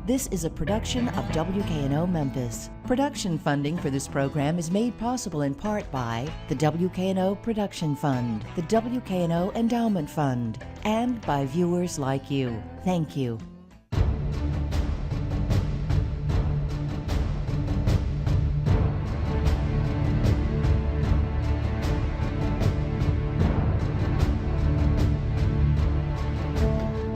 This is a production of WKNO Memphis. Production funding for this program is made possible in part by the WKNO Production Fund, the WKNO Endowment Fund, and by viewers like you. Thank you.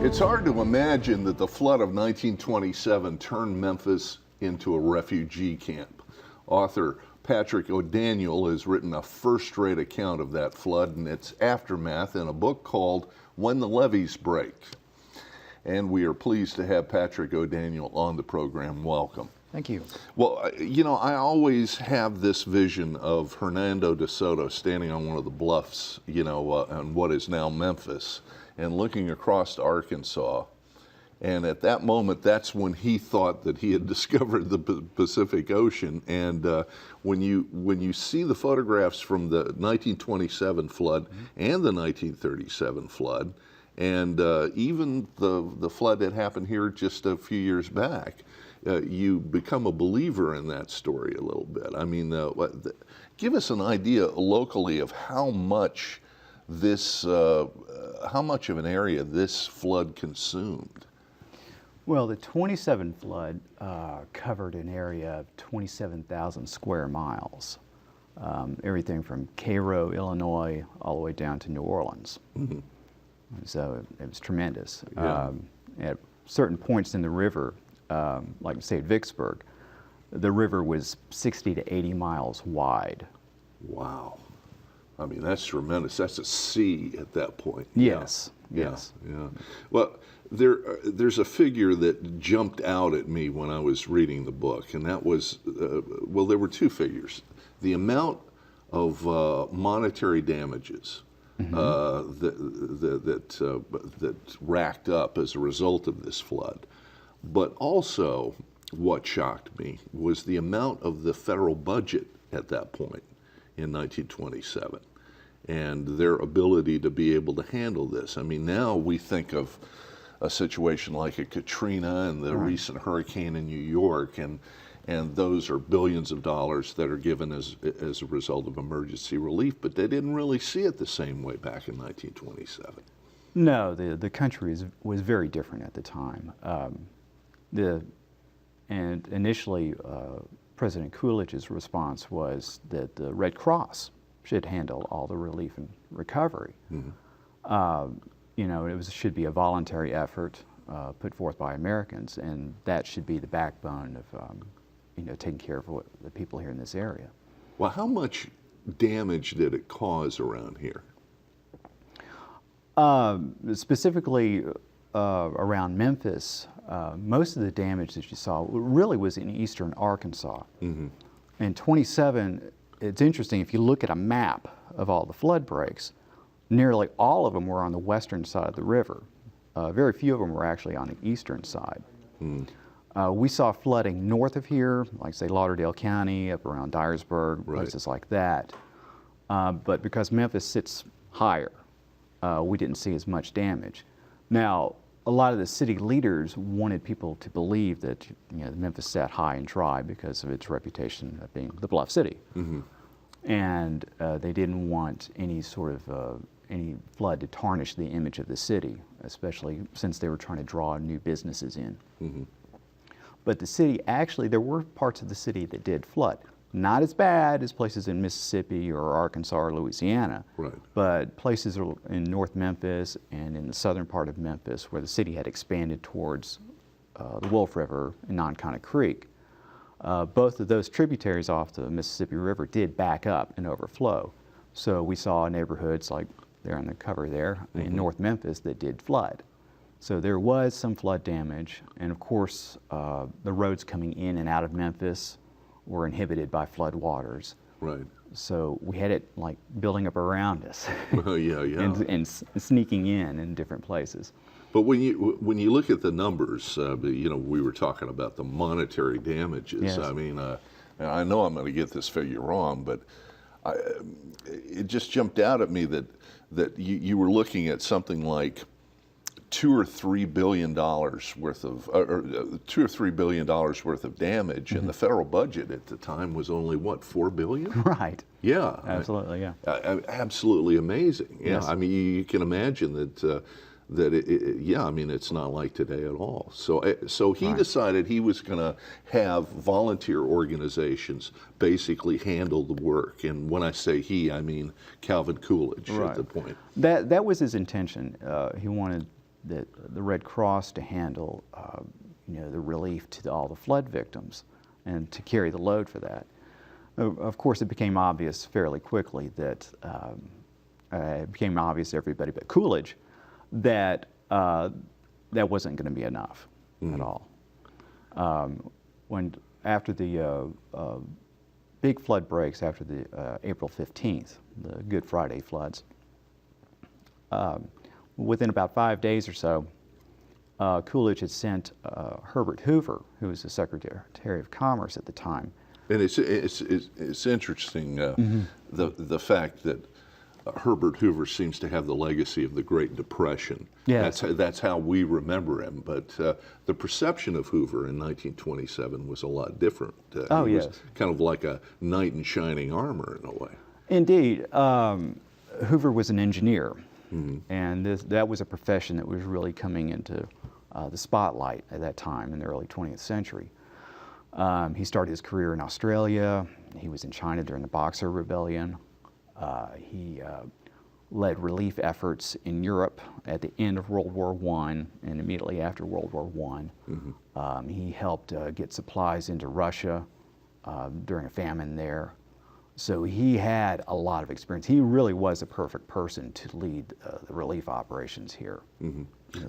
It's hard to imagine that the flood of 1927 turned Memphis into a refugee camp. Author Patrick O'Daniel has written a first-rate account of that flood and its aftermath in a book called When the Levees Break. And we are pleased to have Patrick O'Daniel on the program. Welcome. Thank you. Well, you know, I always have this vision of Hernando de Soto standing on one of the bluffs, on what is now Memphis, and looking across to Arkansas. And at that moment, that's when he thought that he had discovered the Pacific Ocean. And when you see the photographs from the 1927 flood and the 1937 flood, and even the flood that happened here just a few years back, you become a believer in that story a little bit. I mean, give us an idea locally of how much how much of an area this flood consumed. Well, the 27 flood covered an area of 27,000 square miles, everything from Cairo, Illinois, all the way down to New Orleans. Mm-hmm. So it was tremendous. Yeah. At certain points in the river, like say at Vicksburg, the river was 60 to 80 miles wide. Wow. I mean, that's tremendous. That's a sea at that point. Yes. Yeah. Yes. Yeah. Well, there's a figure that jumped out at me when I was reading the book, and that was, there were two figures. The amount of monetary damages that racked up as a result of this flood. But also, what shocked me was the amount of the federal budget at that point in 1927 and their ability to be able to handle this. I mean, now we think of a situation like a Katrina and the recent hurricane in New York, and those are billions of dollars that are given as a result of emergency relief, but they didn't really see it the same way back in 1927. No, the country was very different at the time. And initially, President Coolidge's response was that the Red Cross should handle all the relief and recovery. Mm-hmm. It should be a voluntary effort put forth by Americans, and that should be the backbone of taking care of the people here in this area. Well, how much damage did it cause around here? Specifically around Memphis, most of the damage that you saw really was in eastern Arkansas. Mm-hmm. In 27, it's interesting, if you look at a map of all the flood breaks, nearly all of them were on the western side of the river. Very few of them were actually on the eastern side. Mm. We saw flooding north of here, like say Lauderdale County, up around Dyersburg, places like that. But because Memphis sits higher, we didn't see as much damage. Now, a lot of the city leaders wanted people to believe that Memphis sat high and dry because of its reputation of being the bluff city. Mm-hmm. And they didn't want any sort of any flood to tarnish the image of the city, especially since they were trying to draw new businesses in. Mm-hmm. But the city, actually, there were parts of the city that did flood. Not as bad as places in Mississippi or Arkansas or Louisiana, but places in North Memphis and in the southern part of Memphis where the city had expanded towards the Wolf River and Nonconnah Creek. Both of those tributaries off the Mississippi River did back up and overflow. So we saw neighborhoods like there on the cover there in North Memphis that did flood. So there was some flood damage, and of course the roads coming in and out of Memphis were inhibited by flood waters. Right. So we had it like building up around us. and sneaking in different places. But when you look at the numbers, we were talking about the monetary damages. Yes. I mean, I know I'm going to get this figure wrong, but it just jumped out at me that you were looking at something like $2 or $3 billion worth of, $2 or $3 billion worth of damage, and the federal budget at the time was only what, $4 billion? Right. Yeah, Absolutely, yeah. Absolutely amazing. Yeah, Yes. I mean, you can imagine that. Yeah, I mean, it's not like today at all. So he decided he was going to have volunteer organizations basically handle the work. And when I say he, I mean Calvin Coolidge at the point. That was his intention. He wanted the Red Cross to handle, the relief to all the flood victims and to carry the load for that. Of course, it became obvious fairly quickly that it became obvious to everybody but Coolidge that that wasn't going to be enough at all. After the big flood breaks, after the April 15th, the Good Friday floods, within about 5 days or so, Coolidge had sent Herbert Hoover, who was the Secretary of Commerce at the time. And it's interesting the fact that Herbert Hoover seems to have the legacy of the Great Depression. Yes. That's how we remember him. But the perception of Hoover in 1927 was a lot different. He was kind of like a knight in shining armor in a way. Indeed. Hoover was an engineer, and that was a profession that was really coming into the spotlight at that time in the early 20th century. He started his career in Australia. He was in China during the Boxer Rebellion. He led relief efforts in Europe at the end of World War I and immediately after World War I. He helped get supplies into Russia during a famine there. So he had a lot of experience. He really was a perfect person to lead the relief operations here.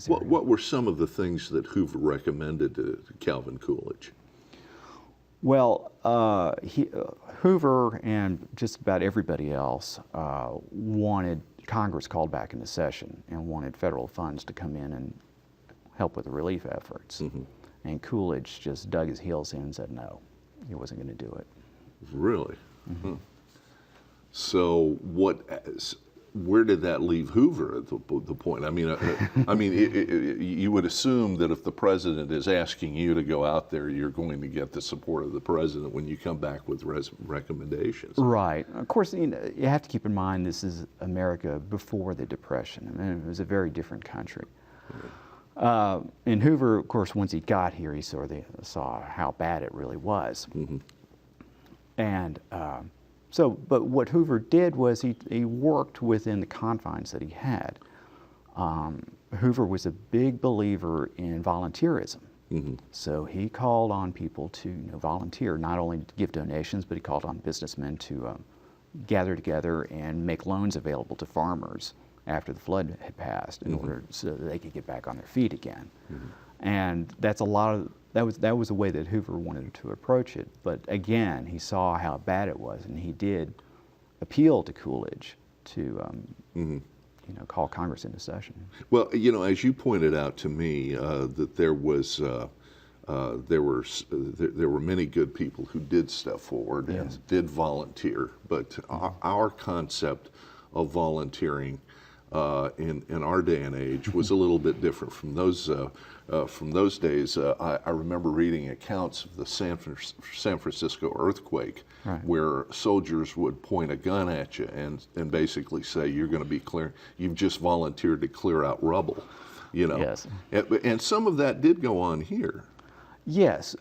What were some of the things that Hoover recommended to Calvin Coolidge? Well, Hoover and just about everybody else wanted Congress called back into session and wanted federal funds to come in and help with the relief efforts. And Coolidge just dug his heels in and said no, he wasn't going to do it. Really? So where did that leave Hoover at the point? I mean, you would assume that if the president is asking you to go out there, you're going to get the support of the president when you come back with recommendations. Right. Of course, you have to keep in mind this is America before the Depression. I mean, it was a very different country. And Hoover, of course, once he got here, he sort of saw how bad it really was. And but what Hoover did was he worked within the confines that he had. Hoover was a big believer in volunteerism. So he called on people to volunteer, not only to give donations, but he called on businessmen to gather together and make loans available to farmers after the flood had passed in order so that they could get back on their feet again. And that's that was the way that Hoover wanted to approach it. But again, he saw how bad it was, and he did appeal to Coolidge to call Congress into session. Well, as you pointed out to me, that there were many good people who did step forward and did volunteer, but our concept of volunteering in our day and age was a little bit different from those days. I remember reading accounts of the San Francisco earthquake, where soldiers would point a gun at you and basically say, "You're going to be clear. You've just volunteered to clear out rubble," Yes. And some of that did go on here. Yes,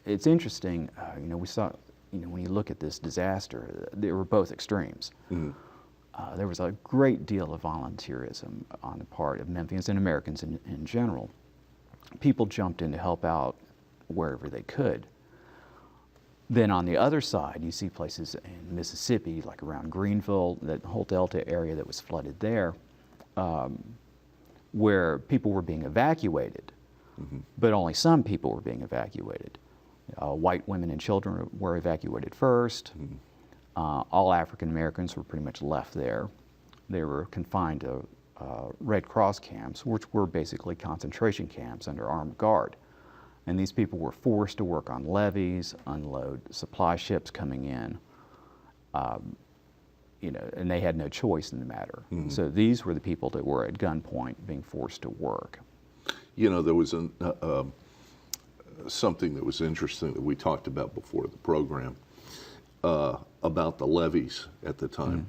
it's interesting. We saw. When you look at this disaster, they were both extremes. There was a great deal of volunteerism on the part of Memphians and Americans in general. People jumped in to help out wherever they could. Then on the other side, you see places in Mississippi, like around Greenville, that whole Delta area that was flooded there, where people were being evacuated, but only some people were being evacuated. White women and children were evacuated first. All African Americans were pretty much left there. They were confined to Red Cross camps, which were basically concentration camps under armed guard. And these people were forced to work on levees, unload supply ships coming in. and they had no choice in the matter. So these were the people that were at gunpoint being forced to work. There was something that was interesting that we talked about before the program about the levees at the time.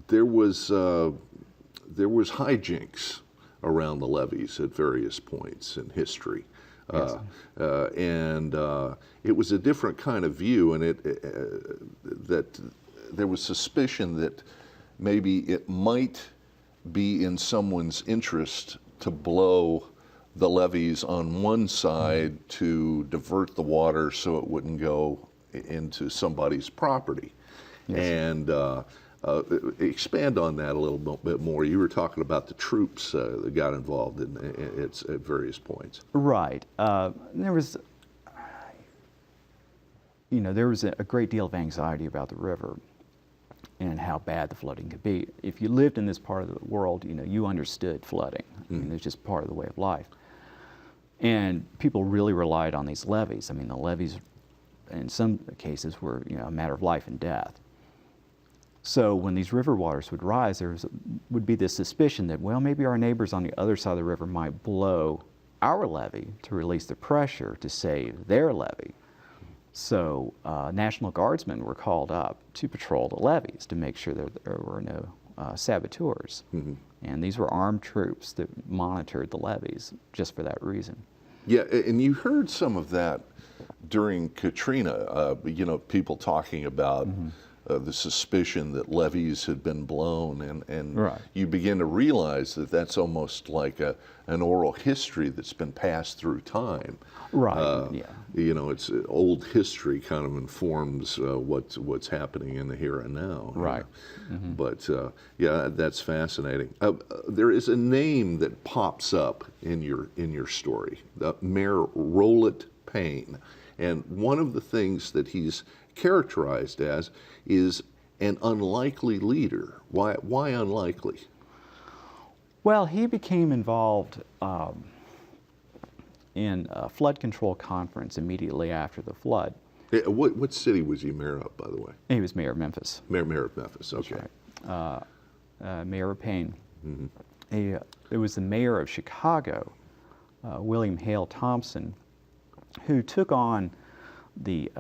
There was hijinks around the levees at various points in history. Yes. And it was a different kind of view, and that there was suspicion that maybe it might be in someone's interest to blow the levees on one side to divert the water so it wouldn't go into somebody's property. Yes. And expand on that a little bit more. You were talking about the troops that got involved at various points. Right. There was, there was a great deal of anxiety about the river and how bad the flooding could be. If you lived in this part of the world, you understood flooding. I mean, it's just part of the way of life. And people really relied on these levees. I mean, the levees, in some cases, were a matter of life and death. So when these river waters would rise, there would be this suspicion that, well, maybe our neighbors on the other side of the river might blow our levee to release the pressure to save their levee. So National Guardsmen were called up to patrol the levees to make sure that there were no saboteurs. And these were armed troops that monitored the levees just for that reason. Yeah, and you heard some of that during Katrina, people talking about the suspicion that levees had been blown, and Right. you begin to realize that that's almost like an oral history that's been passed through time. Right, yeah. It's old history kind of informs what's happening in the here and now. Right. But yeah, that's fascinating. There is a name that pops up in your story, Mayor Rolett Payne, and one of the things that he's characterized as is an unlikely leader. Why unlikely? Well, he became involved in a flood control conference immediately after the flood. What city was he mayor of, by the way? He was mayor of Memphis. Mayor of Memphis, okay. Right. Mayor Payne. It was the mayor of Chicago, William Hale Thompson, who took on the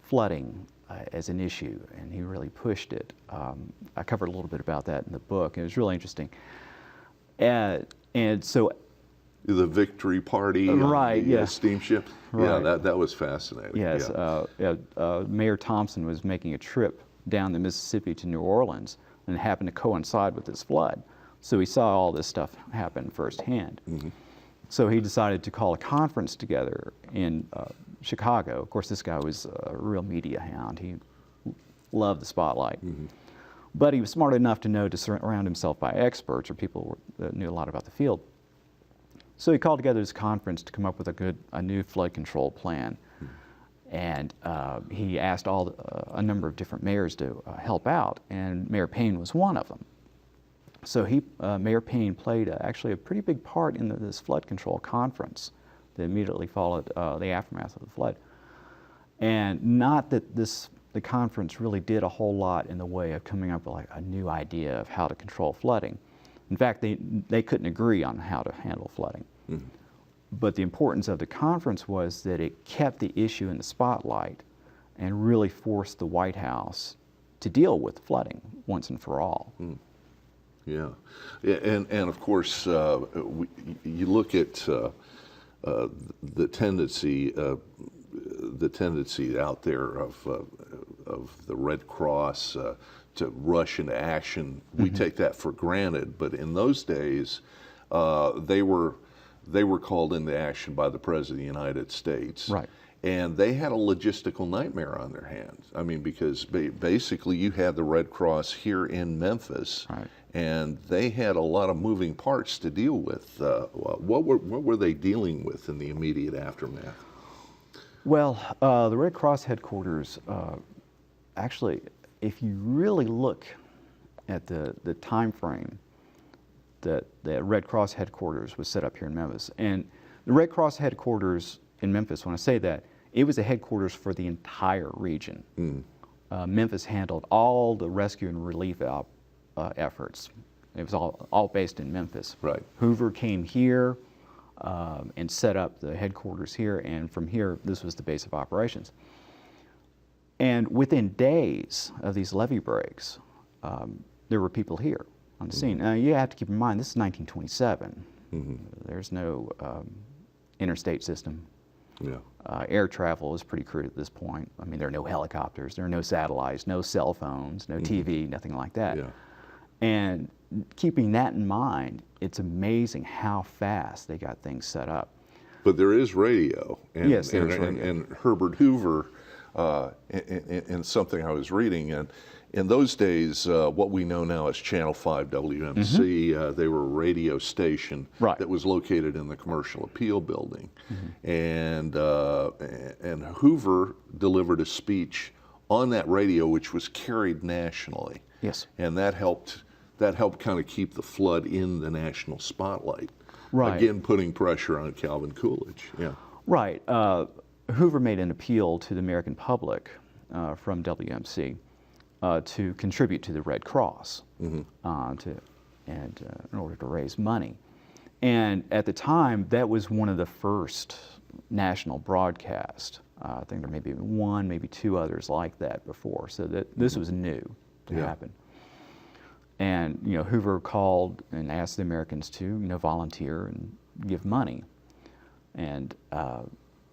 flooding as an issue, and he really pushed it. I covered a little bit about that in the book. It was really interesting. And so, the Victory Party, right? The steamship. Right. Yeah, that was fascinating. Yes, Mayor Thompson was making a trip down the Mississippi to New Orleans, and it happened to coincide with this flood. So he saw all this stuff happen firsthand. So he decided to call a conference together in Chicago. Of course, this guy was a real media hound. He loved the spotlight. But he was smart enough to know to surround himself by experts or people that knew a lot about the field. So he called together this conference to come up with a new flood control plan. And he asked a number of different mayors to help out, and Mayor Payne was one of them. So Mayor Payne played actually a pretty big part in this flood control conference that immediately followed the aftermath of the flood. And not that the conference really did a whole lot in the way of coming up with like a new idea of how to control flooding. In fact, they couldn't agree on how to handle flooding. But the importance of the conference was that it kept the issue in the spotlight and really forced the White House to deal with flooding once and for all. Yeah, and of course, you look at the tendency out there of the Red Cross to rush into action. We take that for granted, but in those days, they were called into action by the President of the United States. Right. And they had a logistical nightmare on their hands. I mean, because basically you had the Red Cross here in Memphis, Right. and they had a lot of moving parts to deal with. What were they dealing with in the immediate aftermath? Well, the Red Cross headquarters, actually, if you really look at the time frame that the Red Cross headquarters was set up here in Memphis, and the Red Cross headquarters in Memphis, when I say that, it was a headquarters for the entire region. Memphis handled all the rescue and relief efforts. It was all based in Memphis. Right. Hoover came here and set up the headquarters here, and from here, this was the base of operations. And within days of these levee breaks, there were people here on the scene. Now, you have to keep in mind, this is 1927. There's no interstate system. Yeah. Air travel is pretty crude at this point. I mean, there are no helicopters, there are no satellites, no cell phones, no TV, nothing like that. Yeah. And keeping that in mind, it's amazing how fast they got things set up. But there is radio. And, Yes, there is radio. And Herbert Hoover, in something I was reading, and in those days, what we know now as Channel 5 WMC, they were a radio station Right. that was located in the Commercial Appeal Building. And Hoover delivered a speech on that radio, which was carried nationally. Yes. And that helped kind of keep the flood in the national spotlight. Right. Again, putting pressure on Calvin Coolidge. Yeah. Right. Hoover made an appeal to the American public from WMC to contribute to the Red Cross in order to raise money. And at the time, that was one of the first national broadcasts. I think there may be one, maybe two others like that before. So that this was new to happen. And Hoover called and asked the Americans to volunteer and give money. And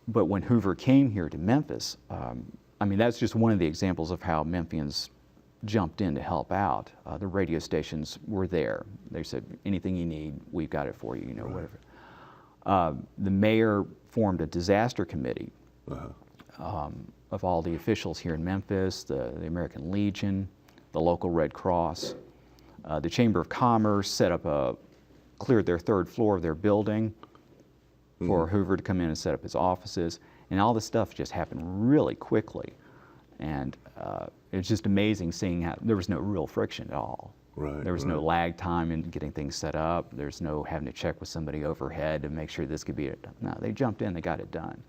but when Hoover came here to Memphis, I mean, that's just one of the examples of how Memphians jumped in to help out. The radio stations were there. They said, anything you need, we've got it for you, whatever. The mayor formed a disaster committee of all the officials here in Memphis, the American Legion, the local Red Cross. The Chamber of Commerce cleared their third floor of their building for Hoover to come in and set up his offices. And all this stuff just happened really quickly. And it's just amazing seeing how there was no real friction at all. Right. There was no lag time in getting things set up. There's no having to check with somebody overhead to make sure this could be it. No, they jumped in, they got it done.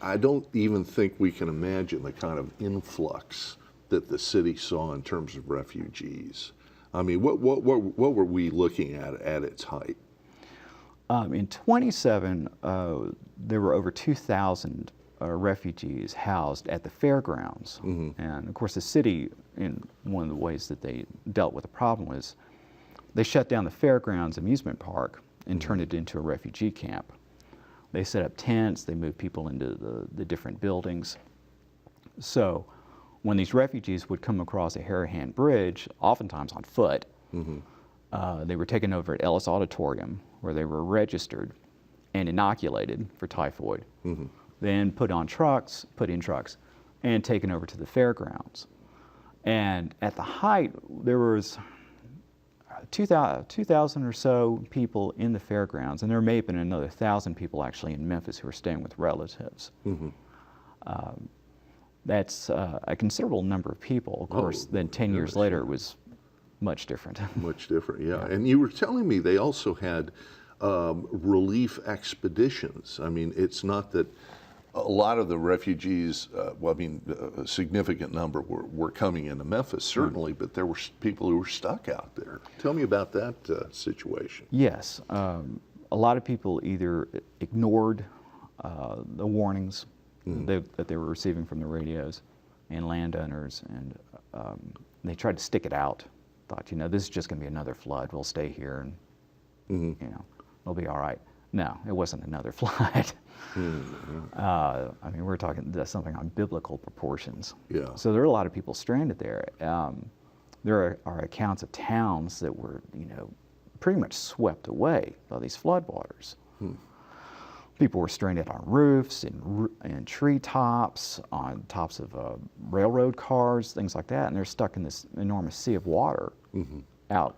I don't even think we can imagine the kind of influx that the city saw in terms of refugees. I mean, what were we looking at its height? In 27, there were over 2,000 refugees housed at the fairgrounds. And of course the city, in one of the ways that they dealt with the problem was they shut down the fairgrounds amusement park and turned it into a refugee camp. They set up tents, they moved people into the different buildings. So when these refugees would come across a Harahan Bridge, oftentimes on foot, they were taken over at Ellis Auditorium, where they were registered and inoculated for typhoid, then put in trucks, and taken over to the fairgrounds. And at the height, there was 2,000 or so people in the fairgrounds, and there may have been another 1,000 people actually in Memphis who were staying with relatives. That's a considerable number of people. Of course, then 10 years later, it was much different. Much different, yeah. And you were telling me they also had relief expeditions. I mean, it's not that a lot of the refugees, a significant number were coming into Memphis, certainly, but there were people who were stuck out there. Tell me about that situation. Yes. A lot of people either ignored the warnings that they were receiving from the radios and landowners, and they tried to stick it out. Thought, this is just going to be another flood. We'll stay here, and it'll be all right. No, it wasn't another flood. I mean, we're talking something on biblical proportions. Yeah. So there are a lot of people stranded there. There are accounts of towns that were, pretty much swept away by these floodwaters. People were stranded on roofs, and treetops, on tops of railroad cars, things like that, and they're stuck in this enormous sea of water, out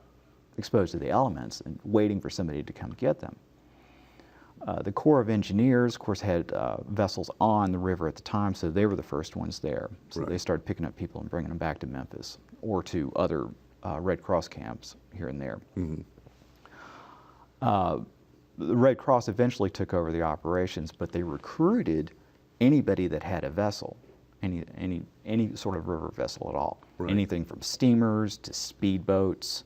exposed to the elements and waiting for somebody to come get them. The Corps of Engineers, of course, had vessels on the river at the time, so they were the first ones there. So they started picking up people and bringing them back to Memphis or to other Red Cross camps here and there. The Red Cross eventually took over the operations, but they recruited anybody that had a vessel. any sort of river vessel at all. Right. Anything from steamers to speedboats,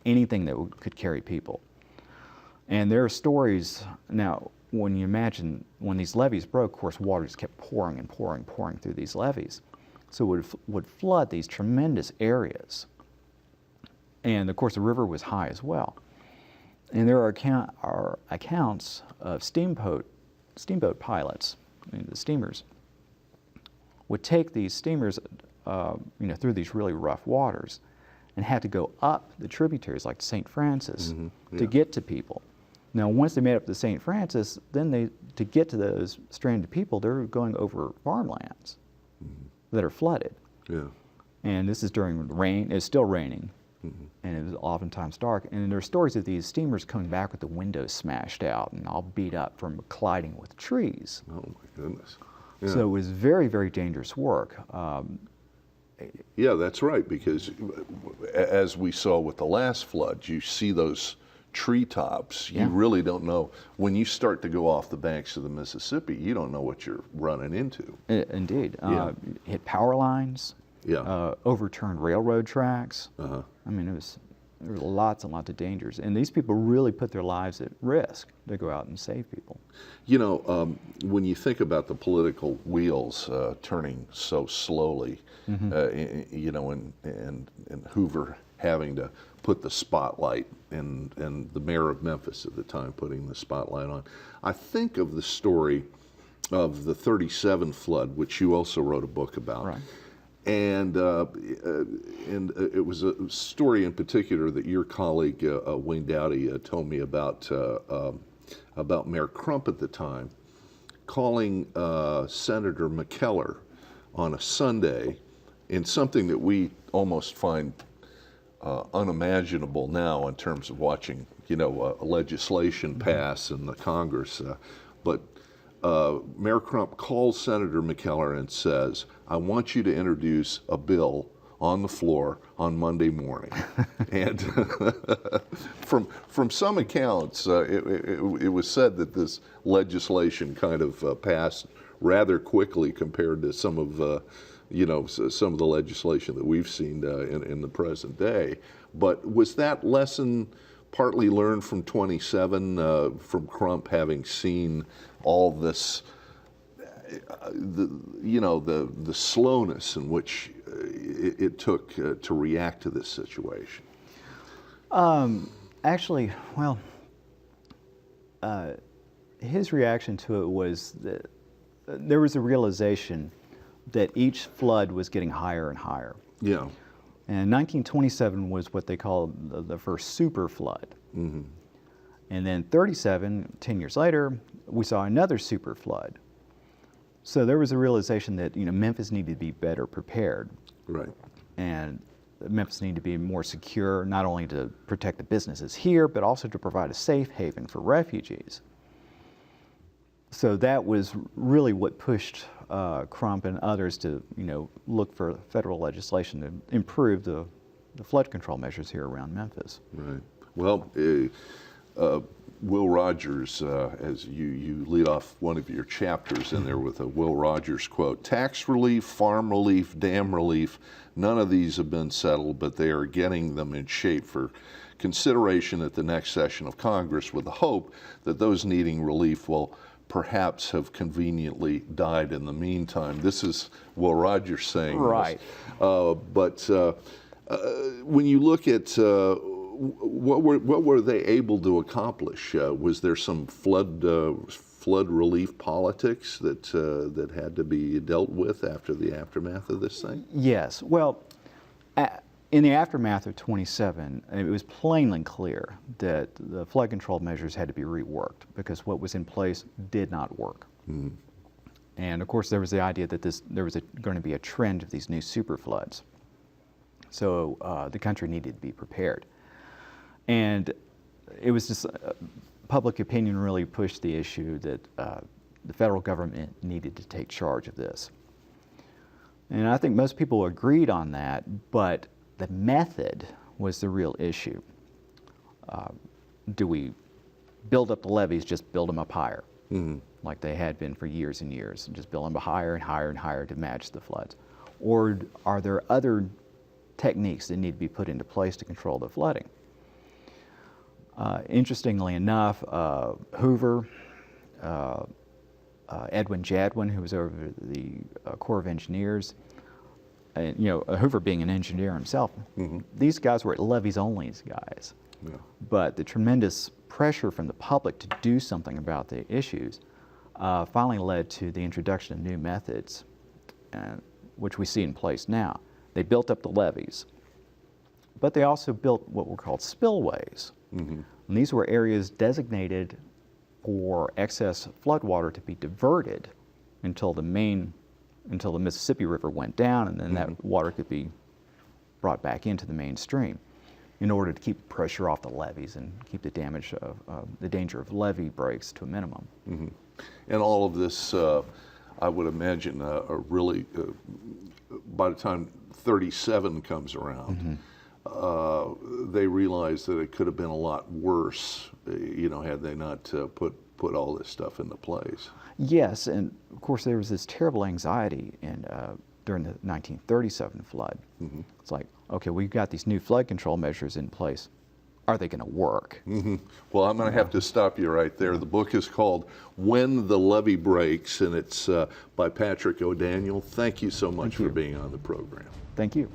anything that could carry people. And there are stories now. When you imagine when these levees broke, of course, water just kept pouring and pouring, pouring through these levees, so it would flood these tremendous areas. And of course, the river was high as well. And there are accounts of steamboat pilots, the steamers, would take these steamers, through these really rough waters, and had to go up the tributaries like St. Francis to get to people. Now, once they made up to St. Francis, then to get to those stranded people, they're going over farmlands that are flooded. Yeah. And this is during rain. It's still raining, and it was oftentimes dark. And there are stories of these steamers coming back with the windows smashed out and all beat up from colliding with trees. Oh my goodness. Yeah. So it was very, very dangerous work. Yeah, that's right, because as we saw with the last flood, you see those treetops. Yeah. You really don't know. When you start to go off the banks of the Mississippi, you don't know what you're running into. Indeed. Yeah. Hit power lines, Yeah. overturned railroad tracks. Uh-huh. I mean, there were lots and lots of dangers. And these people really put their lives at risk to go out and save people. You know, when you think about the political wheels turning so slowly, and Hoover having to put the spotlight, and the mayor of Memphis at the time putting the spotlight on, I think of the story of the 37 flood, which you also wrote a book about. Right. And it was a story in particular that your colleague Wayne Dowdy told me about Mayor Crump at the time, calling Senator McKellar on a Sunday in something that we almost find unimaginable now in terms of watching, legislation pass in the Congress. But Mayor Crump calls Senator McKellar and says, "I want you to introduce a bill on the floor on Monday morning." And from some accounts, it was said that this legislation kind of passed rather quickly compared to some of the legislation that we've seen in the present day. But was that lesson partly learned from 27, from Crump having seen all this, the slowness in which it took to react to this situation? Actually, well, his reaction to it was that there was a realization that each flood was getting higher and higher. Yeah. And 1927 was what they called the first super flood. Mm-hmm. And then 37, 10 years later, we saw another super flood. So there was a realization that Memphis needed to be better prepared. Right. And Memphis needed to be more secure, not only to protect the businesses here, but also to provide a safe haven for refugees. So that was really what pushed Crump and others to, look for federal legislation to improve the flood control measures here around Memphis. Right. Well, Will Rogers, as you lead off one of your chapters in there with a Will Rogers quote, "Tax relief, farm relief, dam relief, none of these have been settled, but they are getting them in shape for consideration at the next session of Congress, with the hope that those needing relief will perhaps have conveniently died in the meantime." This is Will Rogers saying right. This. But when you look at what were they able to accomplish? Was there some flood relief politics that had to be dealt with after the aftermath of this thing? Yes. Well, in the aftermath of 27, it was plainly clear that the flood control measures had to be reworked because what was in place did not work. Mm-hmm. And of course, there was the idea that there was going to be a trend of these new super floods. So the country needed to be prepared. And it was just public opinion really pushed the issue that the federal government needed to take charge of this. And I think most people agreed on that, but the method was the real issue. Do we build up the levees, just build them up higher? like they had been for years and years, and just building them higher and higher and higher to match the floods? Or are there other techniques that need to be put into place to control the flooding? Interestingly enough, Hoover, Edwin Jadwin, who was over the Corps of Engineers, and Hoover being an engineer himself, these guys were levees only guys. Yeah. But the tremendous pressure from the public to do something about the issues finally led to the introduction of new methods, which we see in place now. They built up the levees, but they also built what were called spillways. And these were areas designated for excess floodwater to be diverted until the Mississippi River went down, and then that water could be brought back into the main stream in order to keep pressure off the levees and keep the damage of the danger of levee breaks to a minimum. And all of this, I would imagine, really, by the time 37 comes around, they realize that it could have been a lot worse, had they not put all this stuff into place. Yes, and of course there was this terrible anxiety during the 1937 flood. It's like, okay, we've got these new flood control measures in place. Are they going to work? Well, I'm going to have to stop you right there. The book is called When the Levee Breaks, and it's by Patrick O'Daniel. Thank you so much for being on the program. Thank you.